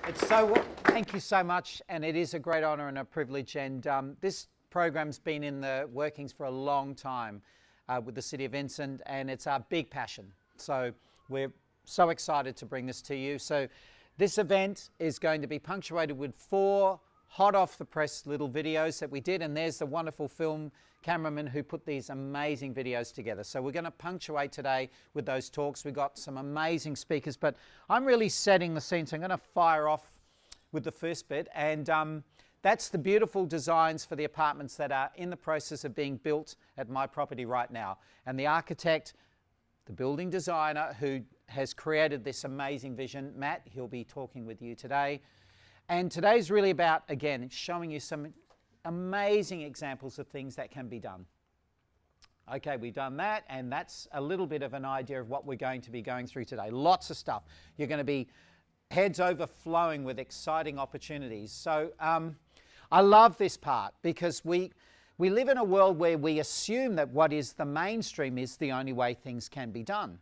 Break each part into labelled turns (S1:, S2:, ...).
S1: Thank you so much, and it is a great honour and a privilege. And this program's been in the workings for a long time with the City of Vincent, and it's our big passion. So we're so excited to bring this to you. So this event is going to be punctuated with 4 hot off the press little videos that we did, and there's the wonderful film cameraman who put these amazing videos together. So we're going to punctuate today with those talks. We've got some amazing speakers, but I'm really setting the scene, so I'm going to fire off with the first bit, and that's the beautiful designs for the apartments that are in the process of being built at my property right now. And the architect, the building designer who has created this amazing vision, Matt, he'll be talking with you today. And today's really about, again, showing you some amazing examples of things that can be done. Okay, we've done that, and that's a little bit of an idea of what we're going to be going through today. Lots of stuff. You're going to be heads overflowing with exciting opportunities. So I love this part because we live in a world where we assume that what is the mainstream is the only way things can be done.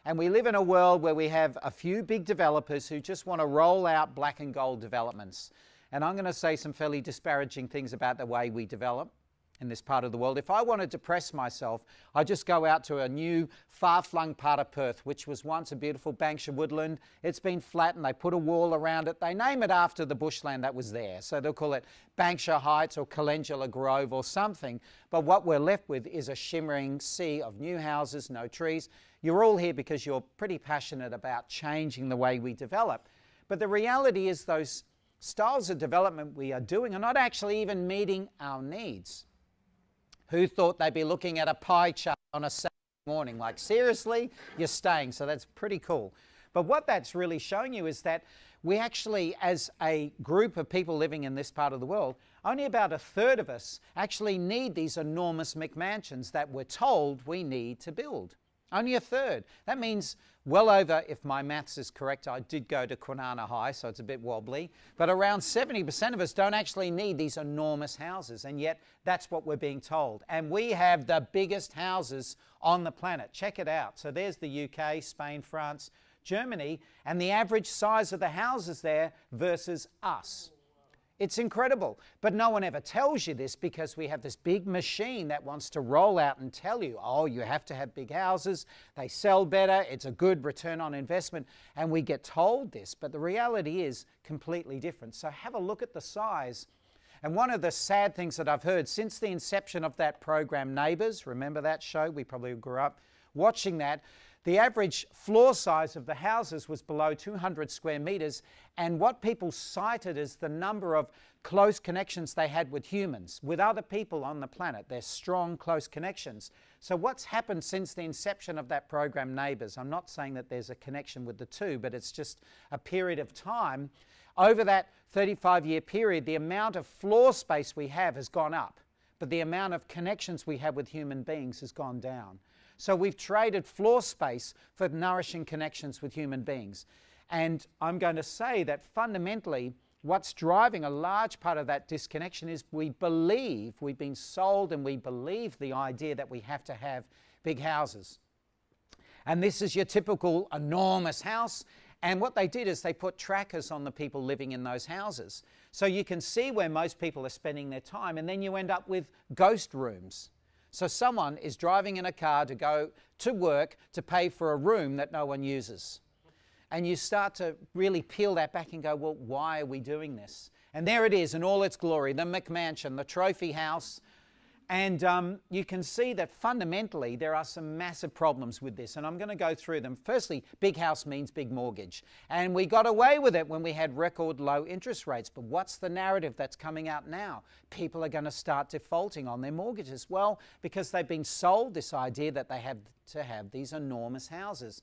S1: And we live in a world where we have a few big developers who just want to roll out black and gold developments. And I'm going to say some fairly disparaging things about the way we develop in this part of the world. If I want to depress myself, I just go out to a new far-flung part of Perth, which was once a beautiful Banksia woodland. It's been flattened, they put a wall around it, they name it after the bushland that was there. So they'll call it Banksia Heights or Calendula Grove or something. But what we're left with is a shimmering sea of new houses, no trees. You're all here because you're pretty passionate about changing the way we develop. But the reality is those styles of development we are doing are not actually even meeting our needs. Who thought they'd be looking at a pie chart on a Saturday morning? Like, seriously? You're staying, so that's pretty cool. But what that's really showing you is that we actually, as a group of people living in this part of the world, only about 1/3 of us actually need these enormous McMansions that we're told we need to build. Only 1/3. That means well over, if my maths is correct, I did go to Kwinana High, so it's a bit wobbly, but around 70% of us don't actually need these enormous houses, and yet that's what we're being told. And we have the biggest houses on the planet. Check it out. So there's the UK, Spain, France, Germany, and the average size of the houses there versus us. It's incredible, but no one ever tells you this because we have this big machine that wants to roll out and tell you, oh, you have to have big houses, they sell better, it's a good return on investment, and we get told this, but the reality is completely different. So have a look at the size. And one of the sad things that I've heard since the inception of that program, Neighbours, remember that show? We probably grew up watching that. The average floor size of the houses was below 200 square metres, and what people cited as the number of close connections they had with humans, with other people on the planet, their strong, close connections. So what's happened since the inception of that program, Neighbours? I'm not saying that there's a connection with the two, but it's just a period of time. Over that 35-year period, the amount of floor space we have has gone up, but the amount of connections we have with human beings has gone down. So we've traded floor space for nourishing connections with human beings. And I'm going to say that fundamentally, what's driving a large part of that disconnection is we believe, we've been sold and we believe the idea that we have to have big houses. And this is your typical enormous house. And what they did is they put trackers on the people living in those houses. So you can see where most people are spending their time, and then you end up with ghost rooms. So someone is driving in a car to go to work to pay for a room that no one uses. And you start to really peel that back and go, well, why are we doing this? And there it is in all its glory, the McMansion, the trophy house. And you can see that fundamentally there are some massive problems with this, and I'm going to go through them. Firstly, big house means big mortgage. And we got away with it when we had record low interest rates. But what's the narrative that's coming out now? People are going to start defaulting on their mortgages. Well, because they've been sold this idea that they have to have these enormous houses.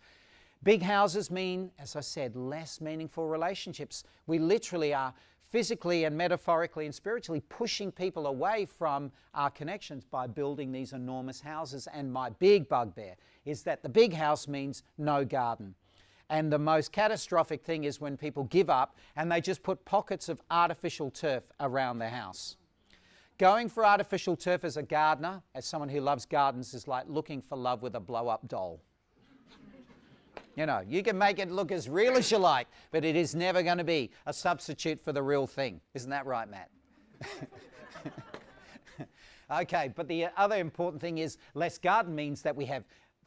S1: Big houses mean, as I said, less meaningful relationships. We literally are physically and metaphorically and spiritually pushing people away from our connections by building these enormous houses. And my big bugbear is that the big house means no garden. And the most catastrophic thing is when people give up and they just put pockets of artificial turf around their house. Going for artificial turf as a gardener, as someone who loves gardens, is like looking for love with a blow-up doll. You know, you can make it look as real as you like, but it is never going to be a substitute for the real thing. Isn't that right, Matt? Okay, but the other important thing is less garden means that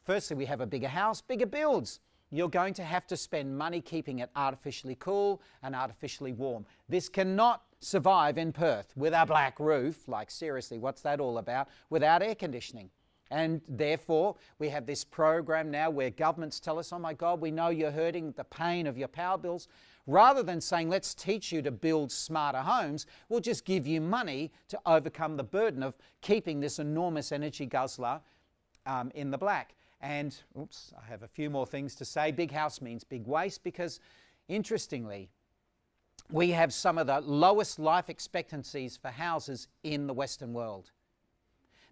S1: firstly, we have a bigger house, bigger builds. You're going to have to spend money keeping it artificially cool and artificially warm. This cannot survive in Perth with a black roof, like seriously, what's that all about, without air conditioning. And therefore, we have this program now where governments tell us, oh my God, we know you're hurting the pain of your power bills. Rather than saying, let's teach you to build smarter homes, we'll just give you money to overcome the burden of keeping this enormous energy guzzler in the black. And, oops, I have a few more things to say. Big house means big waste because, interestingly, we have some of the lowest life expectancies for houses in the Western world.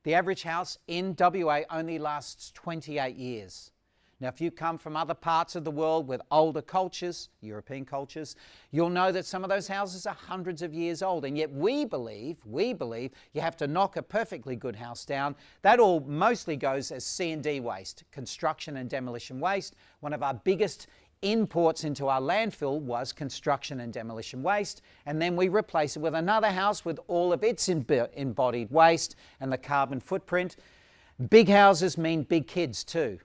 S1: The average house in WA only lasts 28 years. Now, if you come from other parts of the world with older cultures, European cultures, you'll know that some of those houses are hundreds of years old. And yet we believe you have to knock a perfectly good house down. That all mostly goes as C&D waste, construction and demolition waste. One of our biggest imports into our landfill was construction and demolition waste, and then we replace it with another house with all of its embodied waste and the carbon footprint. Big houses mean big kids too.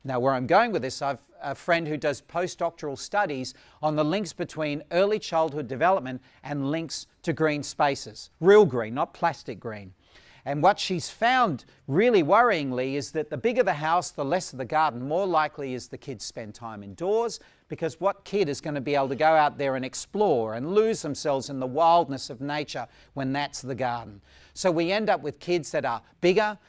S1: Now, where I'm going with this, I've a friend who does postdoctoral studies on the links between early childhood development and links to green spaces. Real green, not plastic green. And what she's found really worryingly is that the bigger the house, the less of the garden. More likely is the kids spend time indoors, because what kid is going to be able to go out there and explore and lose themselves in the wildness of nature when that's the garden? So we end up with kids that are bigger,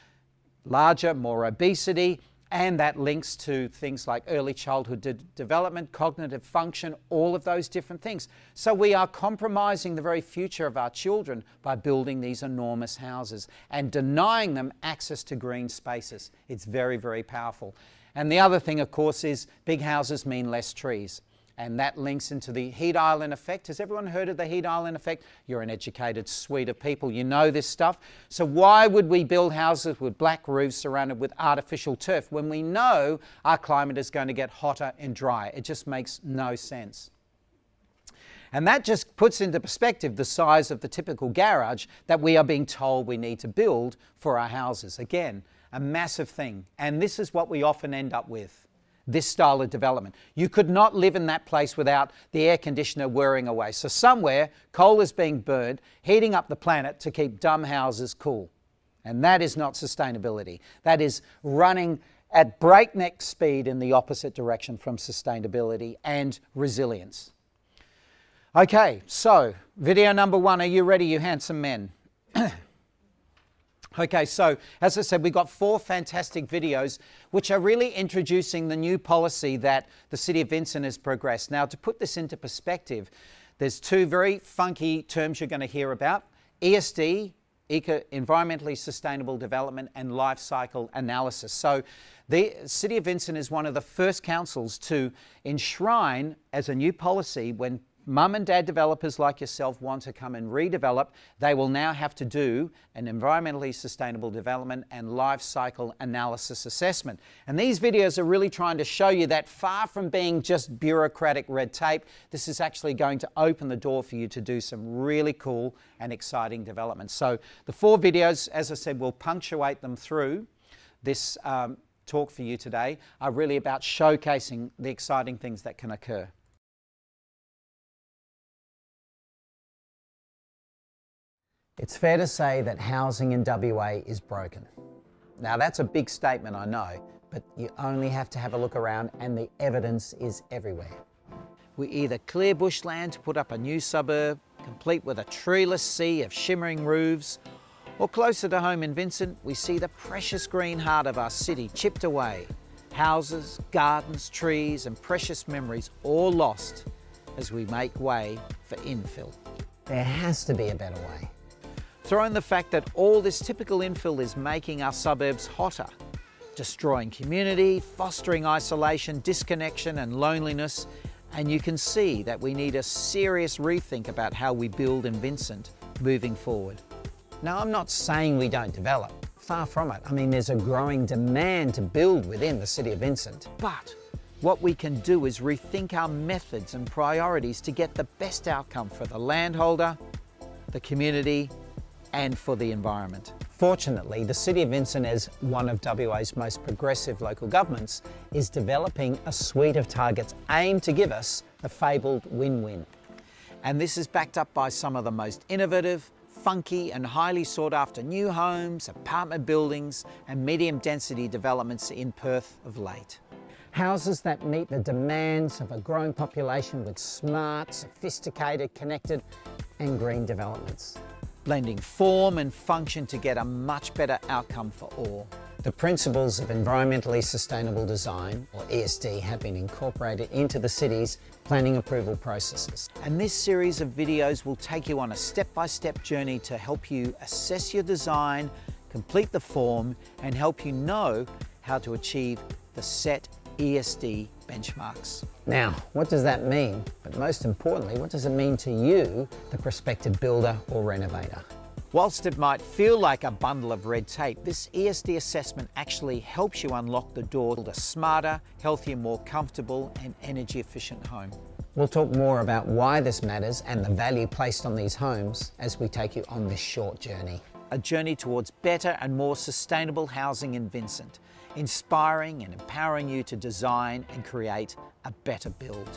S1: larger, more obesity, and that links to things like early childhood development, cognitive function, all of those different things. So we are compromising the very future of our children by building these enormous houses and denying them access to green spaces. It's very, very powerful. And the other thing, of course, is big houses mean less trees. And that links into the heat island effect. Has everyone heard of the heat island effect? You're an educated suite of people. You know this stuff. So why would we build houses with black roofs surrounded with artificial turf when we know our climate is going to get hotter and drier? It just makes no sense. And that just puts into perspective the size of the typical garage that we are being told we need to build for our houses. Again, a massive thing. And this is what we often end up with. This style of development. You could not live in that place without the air conditioner whirring away. So somewhere, coal is being burned, heating up the planet to keep dumb houses cool. And that is not sustainability. That is running at breakneck speed in the opposite direction from sustainability and resilience. Okay, so video number 1. Are you ready, you handsome men? Okay, so as I said, we've got 4 fantastic videos which are really introducing the new policy that the City of Vincent has progressed. Now, to put this into perspective, there's 2 very funky terms you're going to hear about: ESD, environmentally sustainable development, and life cycle analysis. So the City of Vincent is one of the first councils to enshrine as a new policy when mum and dad developers like yourself want to come and redevelop, they will now have to do an environmentally sustainable development and life cycle analysis assessment. And these videos are really trying to show you that far from being just bureaucratic red tape, this is actually going to open the door for you to do some really cool and exciting developments. So the 4 videos, as I said, we'll punctuate them through this talk for you today, are really about showcasing the exciting things that can occur. It's fair to say that housing in WA is broken. Now that's a big statement, I know, but you only have to have a look around and the evidence is everywhere. We either clear bushland to put up a new suburb, complete with a treeless sea of shimmering roofs, or closer to home in Vincent, we see the precious green heart of our city chipped away. Houses, gardens, trees, and precious memories all lost as we make way for infill. There has to be a better way. Throw in the fact that all this typical infill is making our suburbs hotter, destroying community, fostering isolation, disconnection and loneliness, and you can see that we need a serious rethink about how we build in Vincent moving forward. Now, I'm not saying we don't develop, far from it. I mean, there's a growing demand to build within the City of Vincent. But what we can do is rethink our methods and priorities to get the best outcome for the landholder, the community, and for the environment. Fortunately, the City of Vincent, as one of WA's most progressive local governments, is developing a suite of targets aimed to give us the fabled win-win. And this is backed up by some of the most innovative, funky and highly sought after new homes, apartment buildings and medium density developments in Perth of late. Houses that meet the demands of a growing population with smart, sophisticated, connected and green developments, blending form and function to get a much better outcome for all. The principles of environmentally sustainable design, or ESD, have been incorporated into the city's planning approval processes. And this series of videos will take you on a step-by-step journey to help you assess your design, complete the form, and help you know how to achieve the set ESD benchmarks. Now, what does that mean? But most importantly, what does it mean to you, the prospective builder or renovator? Whilst it might feel like a bundle of red tape, this ESD assessment actually helps you unlock the door to a smarter, healthier, more comfortable and energy efficient home. We'll talk more about why this matters and the value placed on these homes as we take you on this short journey. A journey towards better and more sustainable housing in Vincent, inspiring and empowering you to design and create a better build.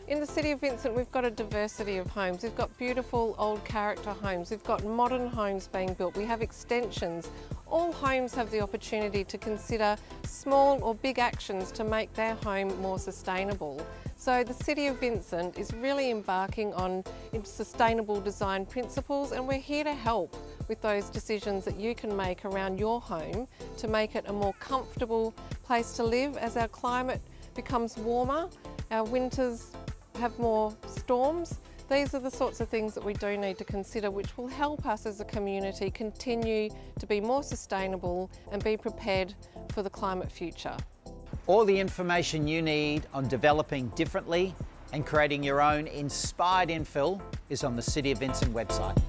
S2: In the City of Vincent, we've got a diversity of homes. We've got beautiful old character homes. We've got modern homes being built. We have extensions. All homes have the opportunity to consider small or big actions to make their home more sustainable. So the City of Vincent is really embarking on sustainable design principles, and we're here to help with those decisions that you can make around your home to make it a more comfortable place to live as our climate becomes warmer, our winters have more storms. These are the sorts of things that we do need to consider, which will help us as a community continue to be more sustainable and be prepared for the climate future.
S1: All the information you need on developing differently and creating your own inspired infill is on the City of Vincent website.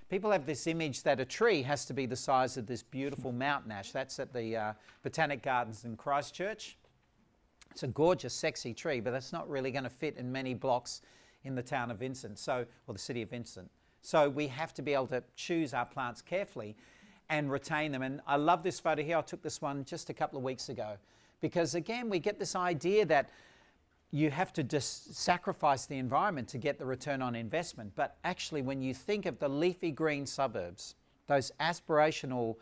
S1: People have this image that a tree has to be the size of this beautiful mountain ash. That's at the Botanic Gardens in Christchurch. It's a gorgeous, sexy tree, but that's not really going to fit in many blocks in the town of Vincent, or the City of Vincent. So we have to be able to choose our plants carefully and retain them. And I love this photo here. I took this one just a couple of weeks ago because, again, we get this idea that you have to sacrifice the environment to get the return on investment. But actually, when you think of the leafy green suburbs, those aspirational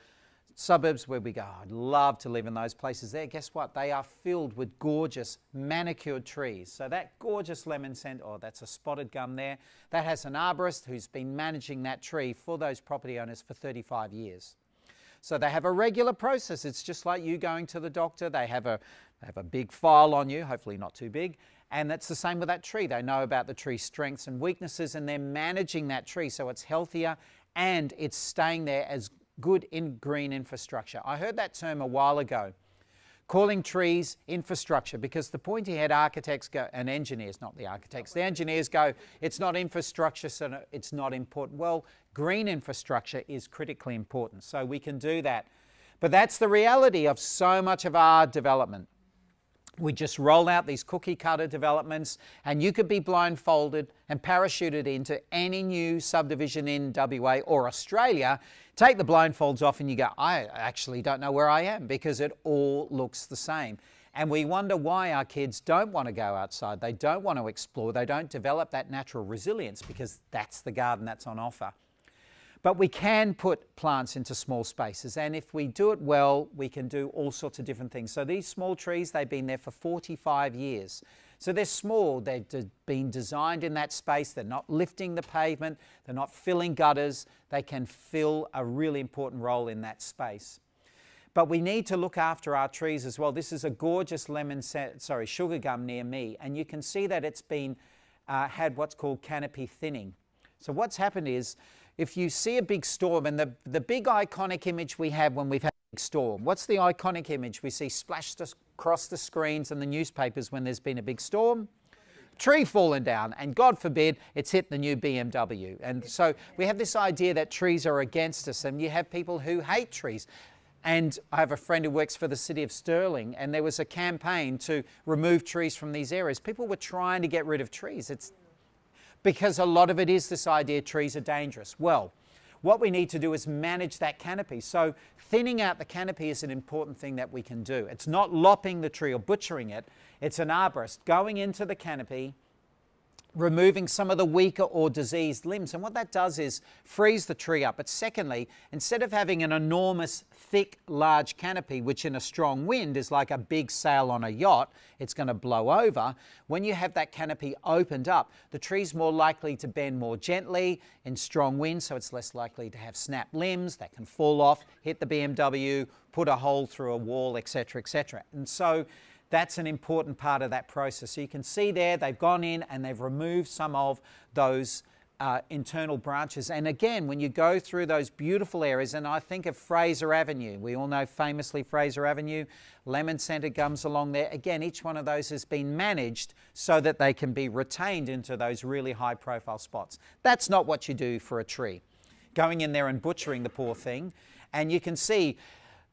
S1: suburbs where we go, oh, I'd love to live in those places there, guess what? They are filled with gorgeous manicured trees. So that gorgeous lemon scent, oh, that's a spotted gum there. That has an arborist who's been managing that tree for those property owners for 35 years. So they have a regular process. It's just like you going to the doctor. They have a big file on you, hopefully not too big. And that's the same with that tree. They know about the tree's strengths and weaknesses, and they're managing that tree so it's healthier and it's staying there as good in green infrastructure. I heard that term a while ago, calling trees infrastructure, because the pointy head architects go, and engineers, not the architects, the engineers go, it's not infrastructure, so it's not important. Well, green infrastructure is critically important, so we can do that. But that's the reality of so much of our development. We just roll out these cookie cutter developments, and you could be blindfolded and parachuted into any new subdivision in WA or Australia. Take the blindfolds off and you go, I actually don't know where I am, because it all looks the same. And we wonder why our kids don't want to go outside. They don't want to explore. They don't develop that natural resilience, because that's the garden that's on offer. But we can put plants into small spaces, and if we do it well, we can do all sorts of different things. So these small trees, they've been there for 45 years. So they're small, they've been designed in that space, they're not lifting the pavement, they're not filling gutters, they can fill a really important role in that space. But we need to look after our trees as well. This is a gorgeous sugar gum near me, and you can see that it's been had what's called canopy thinning. So what's happened is, if you see a big storm, and the big iconic image we have when we've had a big storm, what's the iconic image we see splashed across the screens and the newspapers when there's been a big storm? tree fallen down, and God forbid it's hit the new BMW. And so we have this idea that trees are against us, and you have people who hate trees. And I have a friend who works for the City of Stirling, and there was a campaign to remove trees from these areas. People were trying to get rid of trees. It's because a lot of it is this idea trees are dangerous. Well, what we need to do is manage that canopy. So thinning out the canopy is an important thing that we can do. It's not lopping the tree or butchering it. It's an arborist going into the canopy, removing some of the weaker or diseased limbs. And what that does is freeze the tree up. But secondly, instead of having an enormous, thick, large canopy, which in a strong wind is like a big sail on a yacht, it's going to blow over. When you have that canopy opened up, the tree's more likely to bend more gently in strong wind, so it's less likely to have snapped limbs that can fall off, hit the BMW, put a hole through a wall, etc., etc. And so that's an important part of that process. So you can see there they've gone in and they've removed some of those internal branches. And again, when you go through those beautiful areas, and I think of Fraser Avenue, we all know famously Fraser Avenue, lemon-scented gums along there. Again, each one of those has been managed so that they can be retained into those really high-profile spots. That's not what you do for a tree. Going in there and butchering the poor thing. And you can see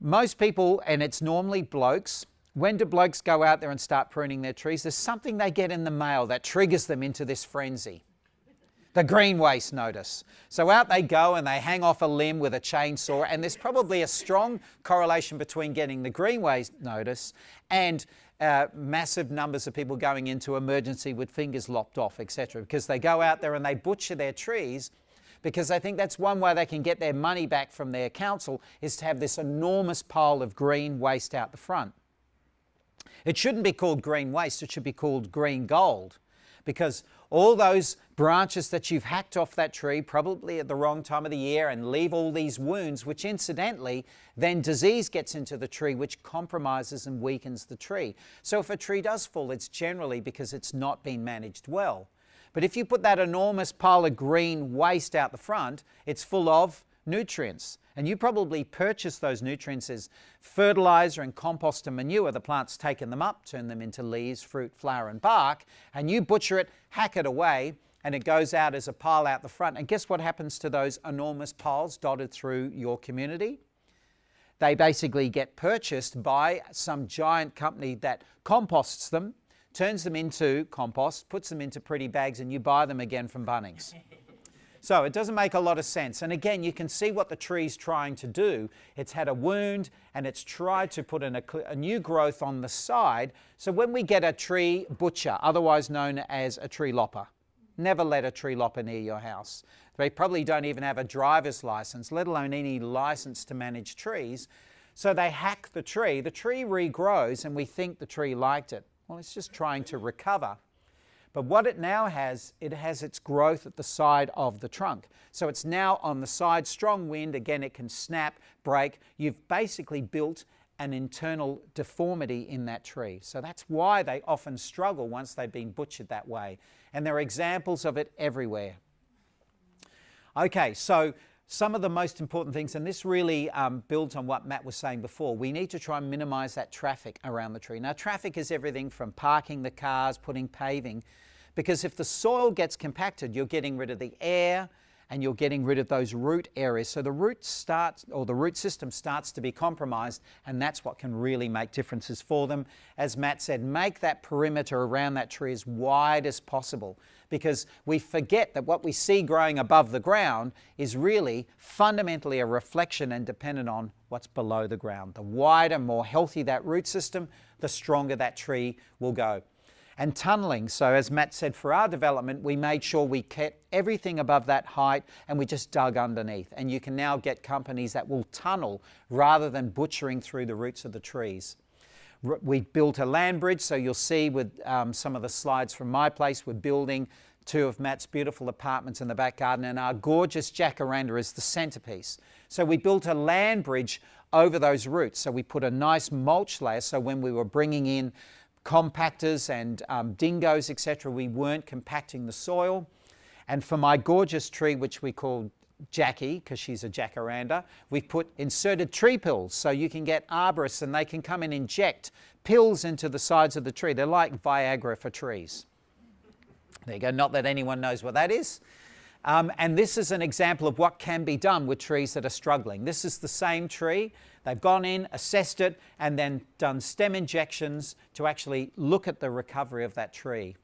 S1: most people, and it's normally blokes, when do blokes go out there and start pruning their trees? There's something they get in the mail that triggers them into this frenzy. The green waste notice. So out they go and they hang off a limb with a chainsaw, and there's probably a strong correlation between getting the green waste notice and massive numbers of people going into emergency with fingers lopped off, etc. Because they go out there and they butcher their trees because they think that's one way they can get their money back from their council, is to have this enormous pile of green waste out the front. It shouldn't be called green waste, it should be called green gold, because all those branches that you've hacked off that tree, probably at the wrong time of the year, and leave all these wounds, which incidentally, then disease gets into the tree, which compromises and weakens the tree. So if a tree does fall, it's generally because it's not been managed well. But if you put that enormous pile of green waste out the front, it's full of nutrients. And you probably purchase those nutrients as fertilizer and compost and manure. The plant's taken them up, turn them into leaves, fruit, flower and bark, and you butcher it, hack it away, and it goes out as a pile out the front. And guess what happens to those enormous piles dotted through your community? They basically get purchased by some giant company that composts them, turns them into compost, puts them into pretty bags, and you buy them again from Bunnings. So it doesn't make a lot of sense. And again, you can see what the tree's trying to do. It's had a wound and it's tried to put in a new growth on the side. So when we get a tree butcher, otherwise known as a tree lopper, never let a tree lopper near your house. They probably don't even have a driver's license, let alone any license to manage trees. So they hack the tree regrows, and we think the tree liked it. Well, it's just trying to recover. But what it now has, it has its growth at the side of the trunk. So it's now on the side, strong wind, again it can snap, break. You've basically built an internal deformity in that tree. So that's why they often struggle once they've been butchered that way. And there are examples of it everywhere. Okay, so some of the most important things, and this really builds on what Matt was saying before, we need to try and minimise that traffic around the tree. Now, traffic is everything from parking the cars, putting paving, because if the soil gets compacted, you're getting rid of the air and you're getting rid of those root areas. So the root system starts to be compromised, and that's what can really make differences for them. As Matt said, make that perimeter around that tree as wide as possible, because we forget that what we see growing above the ground is really fundamentally a reflection and dependent on what's below the ground. The wider, more healthy that root system, the stronger that tree will go. And tunnelling, so as Matt said, for our development, we made sure we kept everything above that height and we just dug underneath. And you can now get companies that will tunnel rather than butchering through the roots of the trees. We built a land bridge, so you'll see with some of the slides from my place, we're building two of Matt's beautiful apartments in the back garden, and our gorgeous jacaranda is the centrepiece. So we built a land bridge over those roots. So we put a nice mulch layer, so when we were bringing in compactors and dingoes, etc., we weren't compacting the soil. And for my gorgeous tree, which we call Jackie, because she's a jacaranda, we've put inserted tree pills, so you can get arborists and they can come and inject pills into the sides of the tree. They're like Viagra for trees. There you go, not that anyone knows what that is. And this is an example of what can be done with trees that are struggling. This is the same tree. They've gone in, assessed it, and then done stem injections to actually look at the recovery of that tree.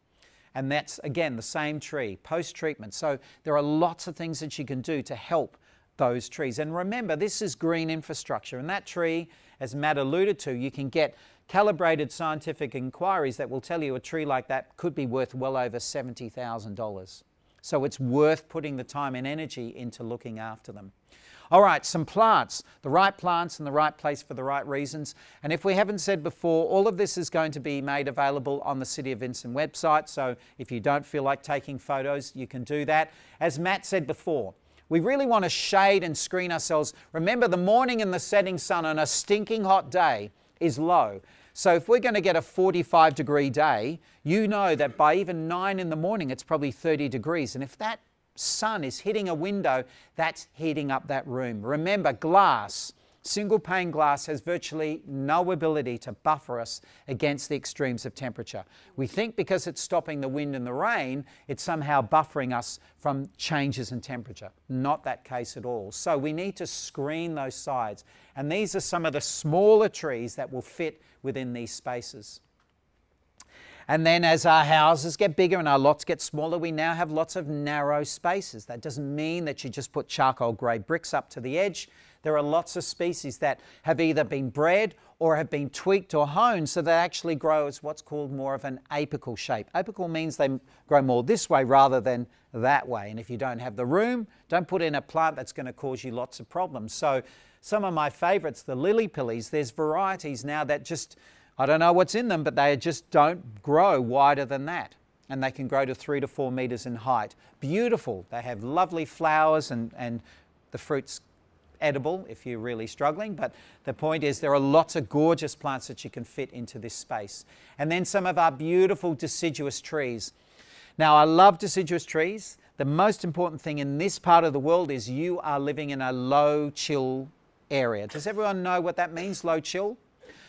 S1: And that's, again, the same tree, post-treatment. So there are lots of things that you can do to help those trees. And remember, this is green infrastructure. And that tree, as Matt alluded to, you can get calibrated scientific inquiries that will tell you a tree like that could be worth well over $70,000. So it's worth putting the time and energy into looking after them. All right, some plants. The right plants in the right place for the right reasons. And if we haven't said before, all of this is going to be made available on the City of Vincent website. So if you don't feel like taking photos, you can do that. As Matt said before, we really want to shade and screen ourselves. Remember, the morning and the setting sun on a stinking hot day is low. So if we're going to get a 45-degree day, you know that by even 9 in the morning, it's probably 30 degrees. And if that sun is hitting a window, that's heating up that room. Remember, glass, single pane glass, has virtually no ability to buffer us against the extremes of temperature. We think because it's stopping the wind and the rain, it's somehow buffering us from changes in temperature. Not that case at all. So we need to screen those sides. And these are some of the smaller trees that will fit within these spaces. And then as our houses get bigger and our lots get smaller, we now have lots of narrow spaces. That doesn't mean that you just put charcoal grey bricks up to the edge. There are lots of species that have either been bred or have been tweaked or honed so they actually grow as what's called more of an apical shape. Apical means they grow more this way rather than that way. And if you don't have the room, don't put in a plant that's going to cause you lots of problems. So some of my favourites, the lily pillies, there's varieties now that just, I don't know what's in them, but they just don't grow wider than that. And they can grow to 3 to 4 metres in height. Beautiful. They have lovely flowers and the fruit's edible if you're really struggling. But the point is there are lots of gorgeous plants that you can fit into this space. And then some of our beautiful deciduous trees. Now, I love deciduous trees. The most important thing in this part of the world is you are living in a low chill area. Does everyone know what that means, low chill?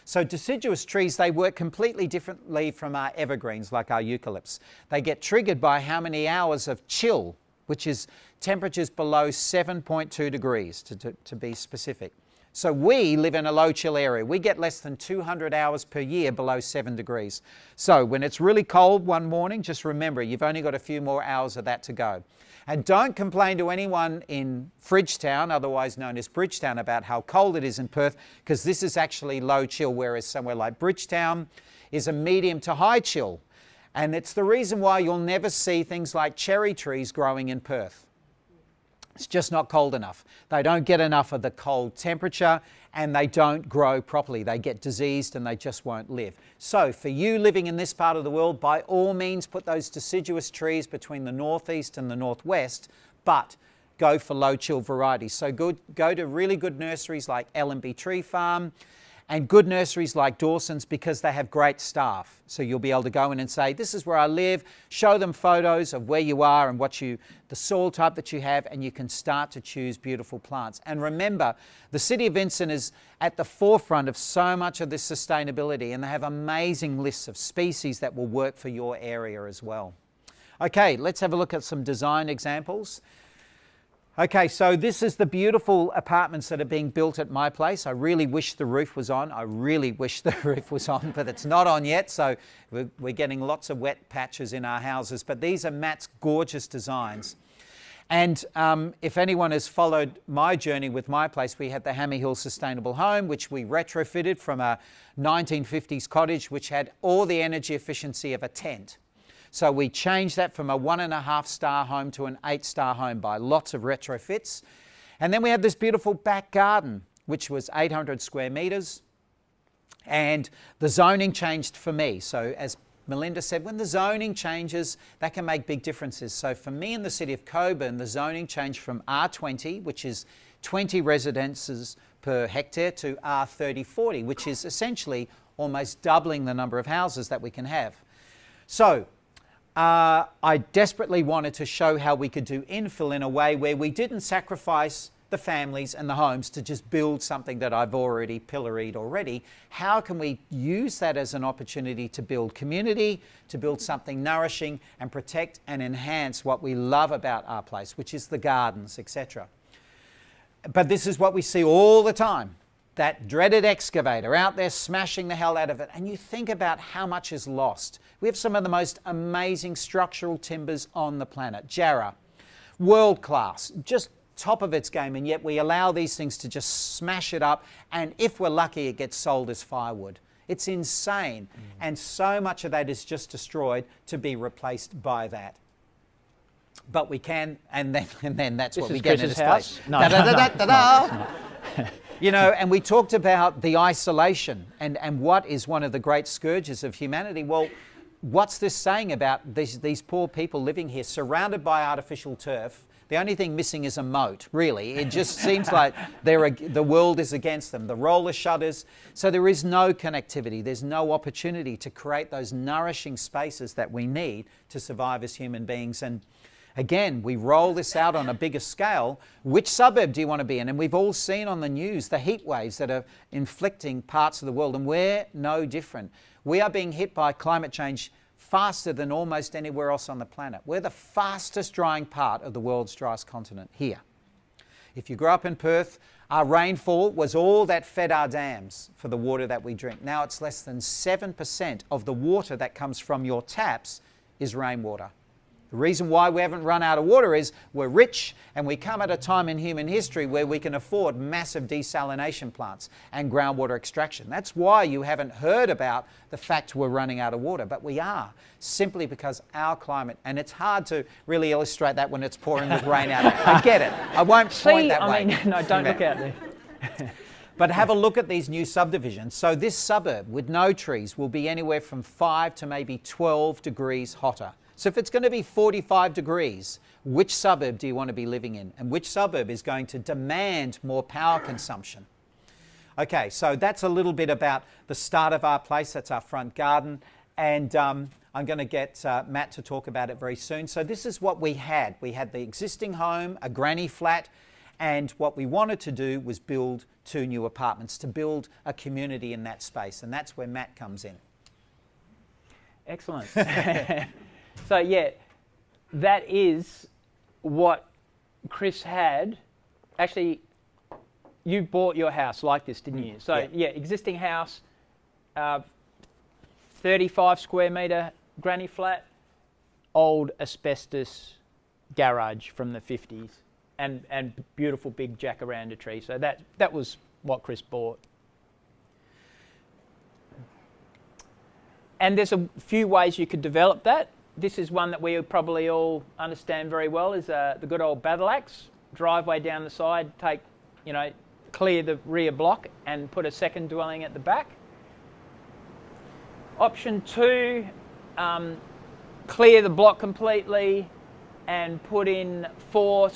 S1: So deciduous trees, they work completely differently from our evergreens like our eucalypts. They get triggered by how many hours of chill, which is temperatures below 7.2 degrees to be specific. So we live in a low chill area. We get less than 200 hours per year below 7 degrees. So when it's really cold one morning, just remember you've only got a few more hours of that to go. And don't complain to anyone in Fridgetown, otherwise known as Bridgetown, about how cold it is in Perth, because this is actually low chill, whereas somewhere like Bridgetown is a medium to high chill. And it's the reason why you'll never see things like cherry trees growing in Perth. It's just not cold enough. They don't get enough of the cold temperature and they don't grow properly. They get diseased and they just won't live. So for you living in this part of the world, by all means put those deciduous trees between the northeast and the northwest, but go for low chill varieties. So go to really good nurseries like L&B Tree Farm and good nurseries like Dawson's because they have great staff. So you'll be able to go in and say, this is where I live, show them photos of where you are and the soil type that you have, and you can start to choose beautiful plants. And remember, the City of Vincent is at the forefront of so much of this sustainability, and they have amazing lists of species that will work for your area as well. Okay, let's have a look at some design examples. Okay, so this is the beautiful apartments that are being built at my place. I really wish the roof was on. But it's not on yet, so we're getting lots of wet patches in our houses. But these are Matt's gorgeous designs. And if anyone has followed my journey with my place, we had the Hammy Hill Sustainable Home, which we retrofitted from a 1950s cottage, which had all the energy efficiency of a tent. So we changed that from a 1.5-star home to an 8-star home by lots of retrofits. And then we had this beautiful back garden, which was 800 square metres. And the zoning changed for me. So as Melinda said, when the zoning changes, that can make big differences. So for me in the city of Coburn, the zoning changed from R20, which is 20 residences per hectare, to R30/40, which is essentially almost doubling the number of houses that we can have. So I desperately wanted to show how we could do infill in a way where we didn't sacrifice the the families and the homes to just build something that I've already pilloried already. How can we use that as an opportunity to build community, to build something nourishing and protect and enhance what we love about our place, which is the gardens, etc. But this is what we see all the time. That dreaded excavator out there smashing the hell out of it. And you think about how much is lost. We have some of the most amazing structural timbers on the planet. Jarrah, world class, just top of its game, and yet we allow these things to just smash it up, and if we're lucky, it gets sold as firewood. It's insane. And so much of that is just destroyed to be replaced by that. But we can, and then that's what we get in its place.
S3: No,
S1: You know, and we talked about the isolation and what is one of the great scourges of humanity. Well, what's this saying about these poor people living here surrounded by artificial turf? The only thing missing is a moat, really. It just seems like the world is against them. The roller shutters. So there is no connectivity. There's no opportunity to create those nourishing spaces that we need to survive as human beings. And again, we roll this out on a bigger scale. Which suburb do you want to be in? And we've all seen on the news the heat waves that are inflicting parts of the world, and we're no different. We are being hit by climate change faster than almost anywhere else on the planet. We're the fastest drying part of the world's driest continent here. If you grew up in Perth, our rainfall was all that fed our dams for the water that we drink. Now it's less than 7% of the water that comes from your taps is rainwater. The reason why we haven't run out of water is we're rich, and we come at a time in human history where we can afford massive desalination plants and groundwater extraction. That's why you haven't heard about the fact we're running out of water, but we are, simply because our climate, and it's hard to really illustrate that when it's pouring with rain out. I get it. I won't point that way.
S3: No, don't look out there.
S1: But have a look at these new subdivisions. So this suburb with no trees will be anywhere from 5 to maybe 12 degrees hotter. So if it's going to be 45 degrees, which suburb do you want to be living in? And which suburb is going to demand more power consumption? Okay, so that's a little bit about the start of our place. That's our front garden. And I'm going to get Matt to talk about it very soon. So this is what we had. We had the existing home, a granny flat, and what we wanted to do was build 2 new apartments to build a community in that space. And that's where Matt comes in.
S3: Excellent. So yeah, that is what Chris had. Actually, you bought your house like this, didn't you? So yeah, existing house, 35 square metre granny flat, old asbestos garage from the 50s, and beautiful big jacaranda tree. So that was what Chris bought. And there's a few ways you could develop that. This is one that we probably all understand very well, is the good old battle axe. Driveway down the side, clear the rear block and put a second dwelling at the back. Option 2, clear the block completely and put in four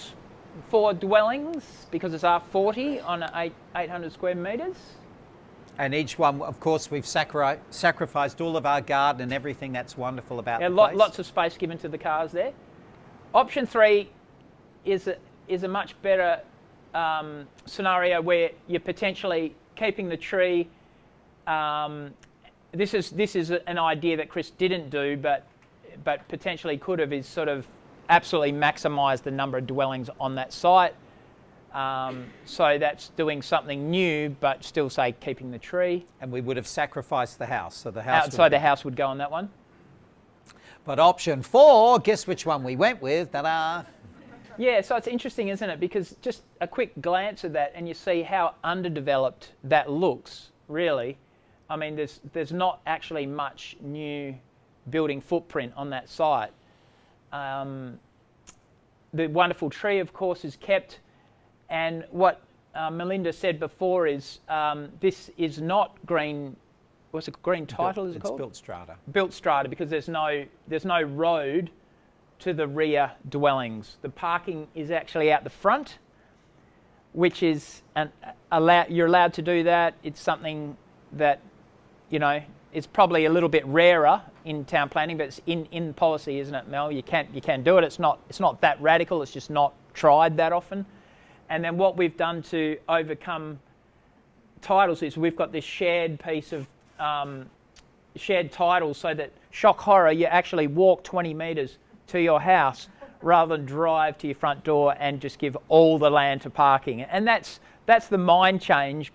S3: dwellings, because it's R40 on 800 square metres.
S1: And each one, of course, we've sacrificed all of our garden and everything that's wonderful about the place.
S3: Lots of space given to the cars there. Option 3 is a much better scenario where you're potentially keeping the tree. This is an idea that Chris didn't do, but potentially could have, is sort of absolutely maximise the number of dwellings on that site. So that's doing something new, but still, say, keeping the tree.
S1: And we would have sacrificed the house, so the house
S3: outside the house would go on that one.
S1: But option 4, guess which one we went with? Ta-da!
S3: Yeah, so it's interesting, isn't it? Because just a quick glance at that, and you see how underdeveloped that looks. Really, I mean, there's not actually much new building footprint on that site. The wonderful tree, of course, is kept. And what Melinda said before is this is not green. What's a green title? Is it called?
S1: It's built strata. Built
S3: strata, because there's no road to the rear dwellings. The parking is actually out the front, which is you're allowed to do that. It's something that it's probably a little bit rarer in town planning, but it's in policy, isn't it, Mel? You can do it. It's not that radical. It's just not tried that often. And then what we've done to overcome titles is we've got this shared piece of shared titles, so that, shock horror, you actually walk 20 metres to your house rather than drive to your front door and just give all the land to parking. And that's the mind change.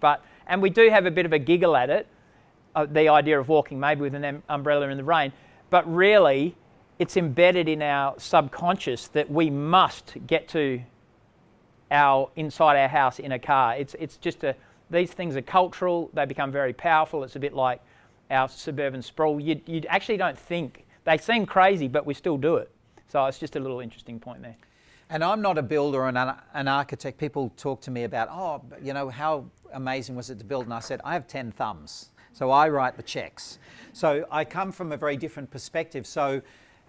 S3: And we do have a bit of a giggle at it, the idea of walking maybe with an umbrella in the rain, but really it's embedded in our subconscious that we must get to inside our house in a car. It's just these things are cultural, they become very powerful. It's a bit like our suburban sprawl. You actually don't think, they seem crazy, but we still do it. So it's just a little interesting point there.
S1: And I'm not a builder or an architect. People talk to me about, how amazing was it to build? And I said, I have 10 thumbs, so I write the checks. So I come from a very different perspective. So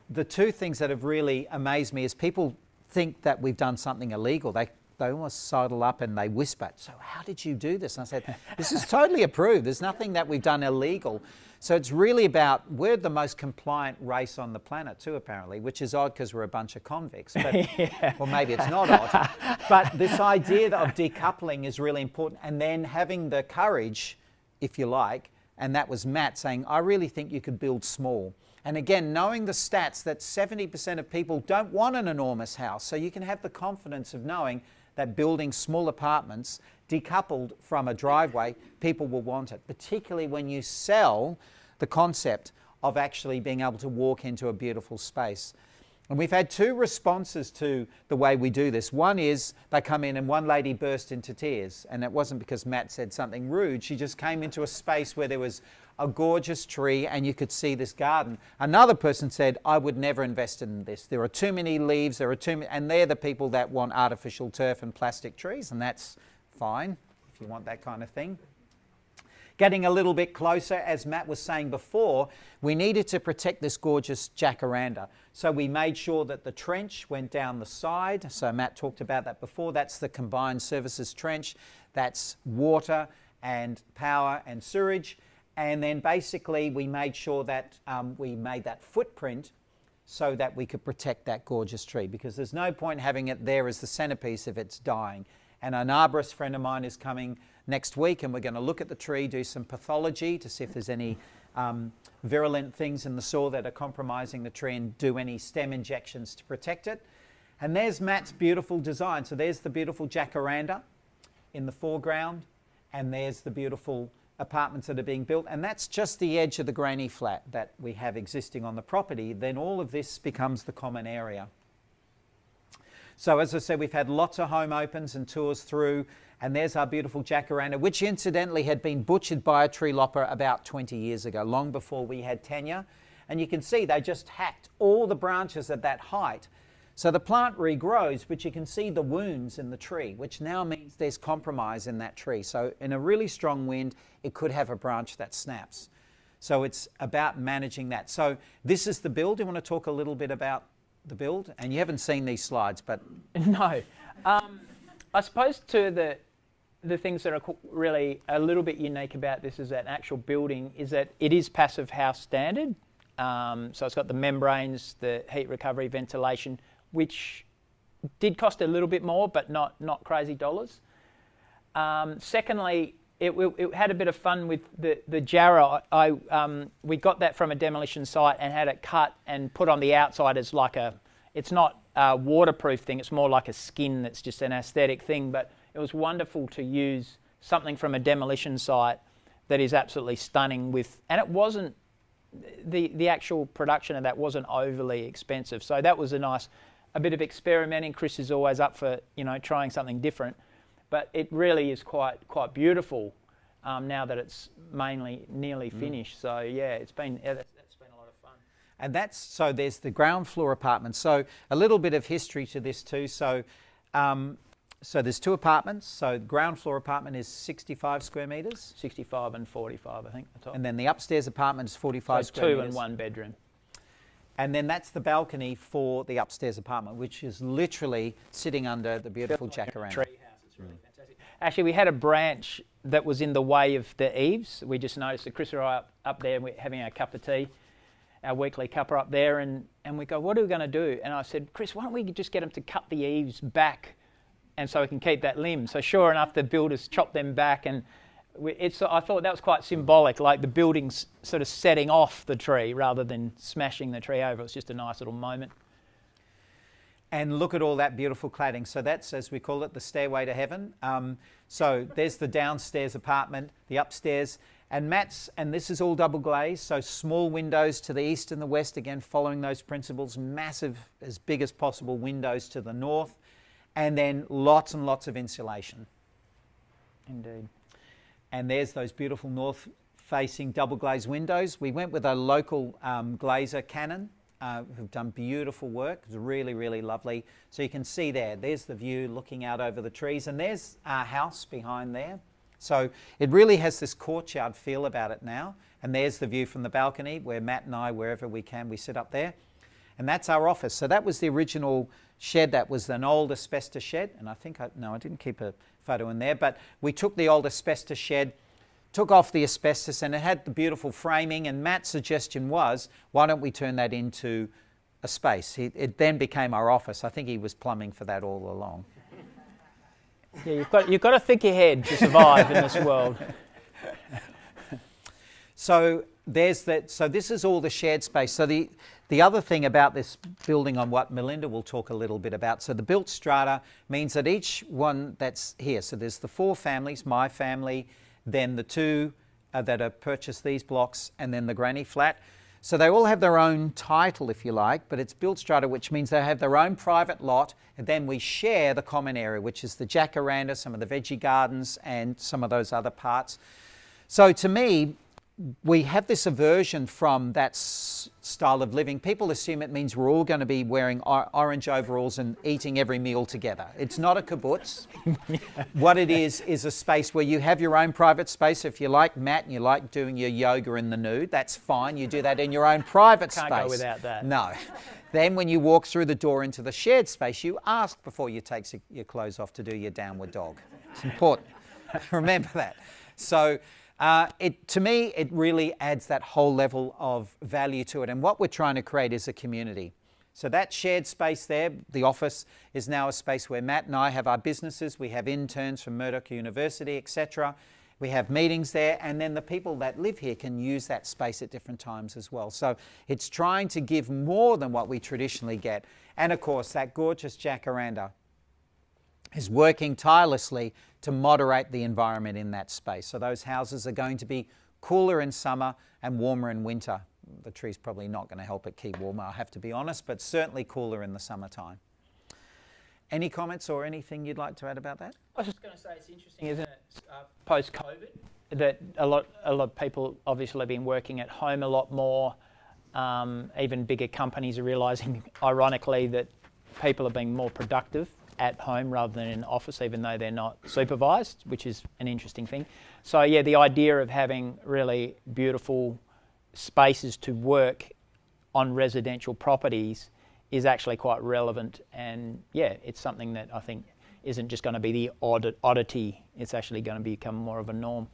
S1: the two things that have really amazed me is people think that we've done something illegal. They almost sidle up and they whisper, so how did you do this? And I said, this is totally approved. There's nothing that we've done illegal. So it's really about, we're the most compliant race on the planet too, apparently, which is odd because we're a bunch of convicts. But, yeah. Or maybe it's not odd. But this idea of decoupling is really important. And then having the courage, if you like, and that was Matt saying, I really think you could build small. And again, knowing the stats that 70% of people don't want an enormous house. So you can have the confidence of knowing that building small apartments decoupled from a driveway, people will want it, particularly when you sell the concept of actually being able to walk into a beautiful space. And we've had two responses to the way we do this. One is they come in and one lady burst into tears, and it wasn't because Matt said something rude. She just came into a space where there was a gorgeous tree and you could see this garden. Another person said, I would never invest in this. There are too many leaves, there are too many, and they're the people that want artificial turf and plastic trees, and that's fine if you want that kind of thing. Getting a little bit closer, as Matt was saying before, we needed to protect this gorgeous jacaranda. So we made sure that the trench went down the side. So Matt talked about that before. That's the combined services trench. That's water and power and sewage. And then basically we made sure that we made that footprint so that we could protect that gorgeous tree, because there's no point having it there as the centerpiece if it's dying. And an arborist friend of mine is coming next week, and we're going to look at the tree, do some pathology to see if there's any virulent things in the soil that are compromising the tree, and do any stem injections to protect it. And there's Matt's beautiful design. So there's the beautiful jacaranda in the foreground, and there's the beautiful apartments that are being built, and that's just the edge of the granny flat that we have existing on the property. Then all of this becomes the common area. So as I said, we've had lots of home opens and tours through, and there's our beautiful jacaranda, which incidentally had been butchered by a tree lopper about 20 years ago, long before we had tenure. And you can see they just hacked all the branches at that height. So the plant regrows, but you can see the wounds in the tree, which now means there's compromise in that tree. So in a really strong wind, it could have a branch that snaps. So it's about managing that. So this is the build. Do you want to talk a little bit about the build? And you haven't seen these slides, but...
S3: No. I suppose the things that are really a little bit unique about this as an actual building is that it is passive house standard. So it's got the membranes, the heat recovery, ventilation, which did cost a little bit more, but not crazy dollars. Secondly, it had a bit of fun with the jarrah. We got that from a demolition site and had it cut and put on the outside as like it's not a waterproof thing, it's more like a skin that's just an aesthetic thing, but it was wonderful to use something from a demolition site that is absolutely stunning and it wasn't, the actual production of that wasn't overly expensive. So that was a bit of experimenting. Chris is always up for, trying something different. But it really is quite beautiful now that it's nearly finished. So yeah, that's been a lot of fun.
S1: And so there's the ground floor apartments. So a little bit of history to this too. So there's two apartments. So the ground floor apartment is 65 square metres.
S3: 65 and 45, I think. The top.
S1: And then the upstairs apartment is 45 square metres.
S3: 2 and 1 bedroom.
S1: And then that's the balcony for the upstairs apartment, which is literally sitting under the beautiful jacaranda.
S3: Tree house. It's really fantastic. Actually, we had a branch that was in the way of the eaves. We just noticed that Chris and I up there, we're having our cup of tea, our weekly cuppa up there, and we go, what are we going to do? And I said, Chris, why don't we just get them to cut the eaves back and so we can keep that limb. So sure enough, the builders chopped them back, and I thought that was quite symbolic, like the buildings sort of setting off the tree rather than smashing the tree over. It's just a nice little moment.
S1: And look at all that beautiful cladding. So that's, as we call it, the stairway to heaven. So there's the downstairs apartment, the upstairs, and this is all double glazed, so small windows to the east and the west, again following those principles, massive, as big as possible windows to the north, and then lots and lots of insulation.
S3: Indeed.
S1: And there's those beautiful north-facing double glazed windows. We went with a local glazer, Canon, who've done beautiful work. It's really, really lovely. So you can see there's the view looking out over the trees, and there's our house behind there. So it really has this courtyard feel about it now. And there's the view from the balcony where Matt and I, wherever we can, we sit up there. And that's our office. So that was the original shed. That was an old asbestos shed. And I think, I didn't keep a photo in there, but we took the old asbestos shed, took off the asbestos, and it had the beautiful framing. And Matt's suggestion was, why don't we turn that into a space? It then became our office. I think he was plumbing for that all along.
S3: Yeah, you've got to think ahead to survive in this world.
S1: So there's that. So this is all the shared space. So the other thing about this building, on what Melinda will talk a little bit about, so the built strata means that each one that's here, so there's the 4 families, my family, then the 2 that have purchased these blocks, and then the granny flat. So they all have their own title, if you like, but it's built strata, which means they have their own private lot, and then we share the common area, which is the jacaranda, some of the veggie gardens, and some of those other parts. So to me, we have this aversion from that style of living. People assume it means we're all going to be wearing orange overalls and eating every meal together. It's not a kibbutz. What it is a space where you have your own private space. If you like Matt and you like doing your yoga in the nude, that's fine. You do that in your own private space.
S3: Can't go without that.
S1: No. Then when you walk through the door into the shared space, you ask before you take your clothes off to do your downward dog. It's important. Remember that. So to me, it really adds that whole level of value to it. And what we're trying to create is a community. So that shared space there, the office, is now a space where Matt and I have our businesses. We have interns from Murdoch University, etc. We have meetings there, and then the people that live here can use that space at different times as well. So it's trying to give more than what we traditionally get. And of course, that gorgeous jacaranda is working tirelessly to moderate the environment in that space. So those houses are going to be cooler in summer and warmer in winter. The tree's probably not going to help it keep warmer, I have to be honest, but certainly cooler in the summertime. Any comments or anything you'd like to add about that?
S3: I was just going to say, it's interesting, isn't it, post-COVID, that a lot of people obviously have been working at home a lot more. Even bigger companies are realising, ironically, that people are being more productive at home rather than in office, even though they're not supervised, which is an interesting thing. So yeah, the idea of having really beautiful spaces to work on residential properties is actually quite relevant, and yeah, it's something that I think isn't just going to be the oddity, it's actually going to become more of a norm.